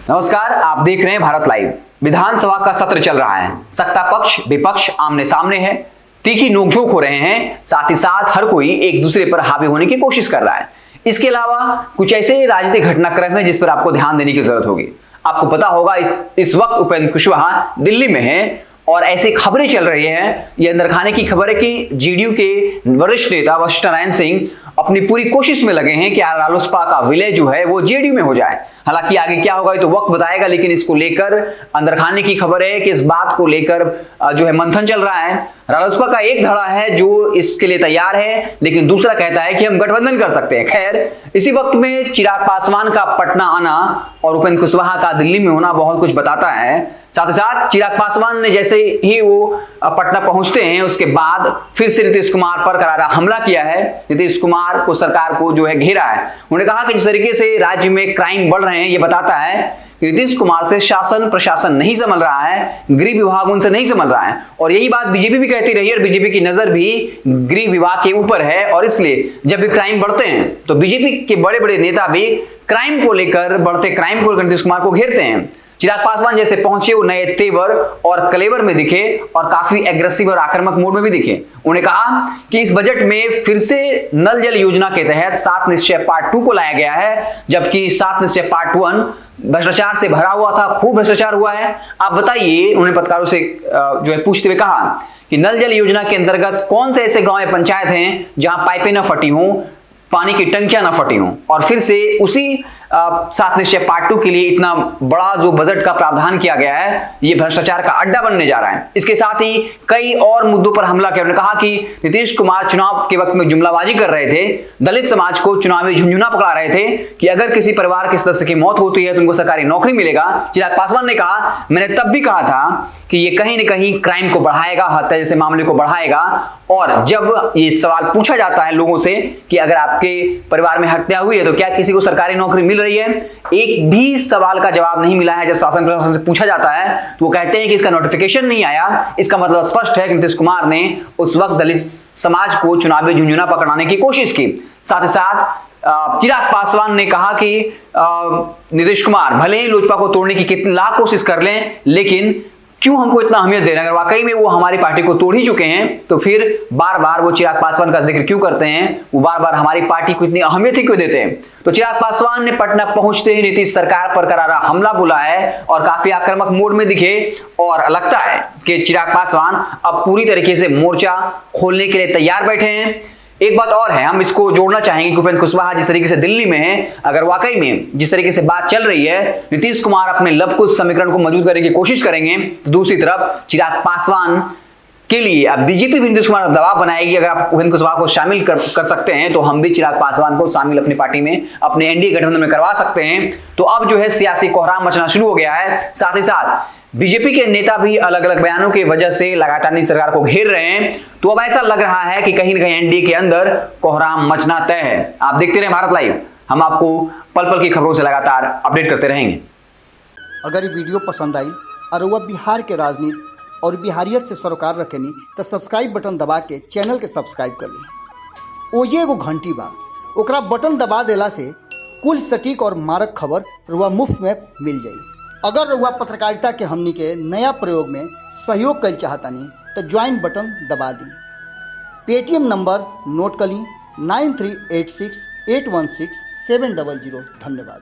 नमस्कार, आप देख रहे हैं भारत लाइव। विधानसभा का सत्र चल रहा है। सत्ता पक्ष विपक्ष आमने सामने है, तीखी नोकझोंक हो रहे हैं। साथ ही साथ हर कोई एक दूसरे पर हावी होने की कोशिश कर रहा है। इसके अलावा कुछ ऐसे राजनीतिक घटनाक्रम है जिस पर आपको ध्यान देने की जरूरत होगी। आपको पता होगा इस वक्त उपेंद्र कुशवाहा दिल्ली में है और ऐसी खबरें चल रही हैं। ये अंदर खाने की खबर है कि जेडीयू के वरिष्ठ नेता वशिष्ठ नारायण सिंह अपनी पूरी कोशिश में लगे हैं कि रालोसपा का विलय जो है वो जेडीयू में हो जाए। हालांकि आगे क्या होगा ये तो वक्त बताएगा, लेकिन इसको लेकर अंदर खाने की खबर है कि इस बात को लेकर जो है मंथन चल रहा है। रालोसपा का एक धड़ा है जो इसके लिए तैयार है, लेकिन दूसरा कहता है कि हम गठबंधन कर सकते हैं। खैर, इसी वक्त में चिराग पासवान का पटना आना और उपेंद्र कुशवाहा का दिल्ली में होना बहुत कुछ बताता है। साथ ही साथ चिराग पासवान ने जैसे ही वो पटना पहुंचते हैं उसके बाद फिर से नीतीश कुमार पर करारा हमला किया है। नीतीश कुमार को सरकार को जो है घेरा है। उन्होंने कहा कि जिस तरीके से राज्य में क्राइम बढ़ रहे हैं ये बताता है कि नीतीश कुमार से शासन प्रशासन नहीं संभल रहा है, गृह विभाग उनसे नहीं संभल रहा है। और यही बात बीजेपी भी कहती रही है और बीजेपी की नजर भी गृह विभाग के ऊपर है। और इसलिए जब भी क्राइम बढ़ते हैं तो बीजेपी के बड़े बड़े नेता भी क्राइम को लेकर बढ़ते क्राइम को लेकर नीतीश कुमार को घेरते हैं। चिराग पासवान जैसे पहुंचे वो नए तेवर और कलेवर में दिखे और काफी एग्रेसिव और आक्रामक मोड में भी दिखे। उन्होंने कहा कि इस बजट में फिर से नल जल योजना के तहत 7 निश्चय पार्ट 2 को लाया गया है, जबकि 7 निश्चय पार्ट 1 भ्रष्टाचार से भरा हुआ था, खूब भ्रष्टाचार हुआ है। आप बताइए, उन्होंने पत्रकारों से जो है पूछते हुए कहा कि नल जल योजना के अंतर्गत कौन से ऐसे गांव या पंचायत हैं जहां पाइपें न फटी हों, पानी की टंकियां ना फटी हों। और फिर से उसी 7 निश्चय पार्ट 2 के लिए इतना बड़ा जो बजट का प्रावधान किया गया है ये भ्रष्टाचार का अड्डा बनने जा रहा है। इसके साथ ही कई और मुद्दों पर हमला किया। उन्होंने कहा कि नीतीश कुमार चुनाव के वक्त में जुमलाबाजी कर रहे थे, दलित समाज को चुनावी झुंझुना पकड़ा रहे थे कि अगर किसी परिवार के सदस्य की मौत होती है तो उनको सरकारी नौकरी मिलेगा। चिराग पासवान ने कहा, मैंने तब भी कहा था कि ये कहीं ना कहीं क्राइम को बढ़ाएगा, हत्या जैसे मामले को बढ़ाएगा। और जब ये सवाल पूछा जाता है लोगों से कि अगर आपके परिवार में हत्या हुई है तो क्या किसी को सरकारी नौकरी मिल रही है, एक भी सवाल का जवाब नहीं मिला है। जब शासन प्रशासन से पूछा जाता है तो वो कहते हैं कि इसका नोटिफिकेशन नहीं आया। इसका मतलब स्पष्ट है कि नीतीश कुमार ने उस वक्त दलित समाज को चुनावी झुंझुना पकड़ाने की कोशिश की। साथ ही साथ चिराग पासवान ने कहा कि नीतीश कुमार भले ही लोजपा को तोड़ने की कितनी लाख कोशिश कर लें, लेकिन क्यों हमको इतना अहमियत दे रहे हैं? अगर वाकई में वो हमारी पार्टी को तोड़ ही चुके हैं तो फिर बार बार वो चिराग पासवान का जिक्र क्यों करते हैं? वो बार बार हमारी पार्टी को इतनी अहमियत ही क्यों देते हैं? तो चिराग पासवान ने पटना पहुंचते ही नीतीश सरकार पर करारा हमला बोला है और काफी आक्रामक मोड में दिखे। और लगता है कि चिराग पासवान अब पूरी तरीके से मोर्चा खोलने के लिए तैयार बैठे हैं। एक बात और है, हम इसको जोड़ना चाहेंगे कि उपेंद्र कुशवाहा जिस तरीके से दिल्ली में है, अगर वाकई में जिस तरीके से बात चल रही है नीतीश कुमार अपने लवकुश समीकरण को मजबूत करने की कोशिश करेंगे, तो दूसरी तरफ चिराग पासवान के लिए अब बीजेपी भी नीतीश कुमार दबाव बनाएगी। अगर आप उपेंद्र कुशवाहा को शामिल कर सकते हैं तो हम भी चिराग पासवान को शामिल अपनी पार्टी में, अपने एनडीए गठबंधन में करवा सकते हैं। तो अब जो है सियासी कोहराम मचना शुरू हो गया है। साथ ही साथ बीजेपी के नेता भी अलग अलग बयानों की वजह से लगातार नीतीश सरकार को घेर रहे हैं। तो अब ऐसा लग रहा है कि कहीं ना कहीं एनडीए के अंदर कोहराम मचना तय है। आप देखते रहें भारत लाइव, हम आपको पल पल की खबरों से लगातार अपडेट करते रहेंगे। अगर ये वीडियो पसंद आई और वह बिहार के राजनीति और बिहारियत से सरोकार रखेनी तो सब्सक्राइब बटन दबा के चैनल के सब्सक्राइब कर ली। ओजे एगो घंटी बा, ओकरा बटन दबा देला से कुल सटीक और मारक खबर रुआ मुफ्त में मिल जाई। अगर रुआ पत्रकारिता के हमनी के नया प्रयोग में सहयोग कर चाहतानी तो ज्वाइन बटन दबा दी। पेटीएम नंबर नोट कर ली 9386816700। धन्यवाद।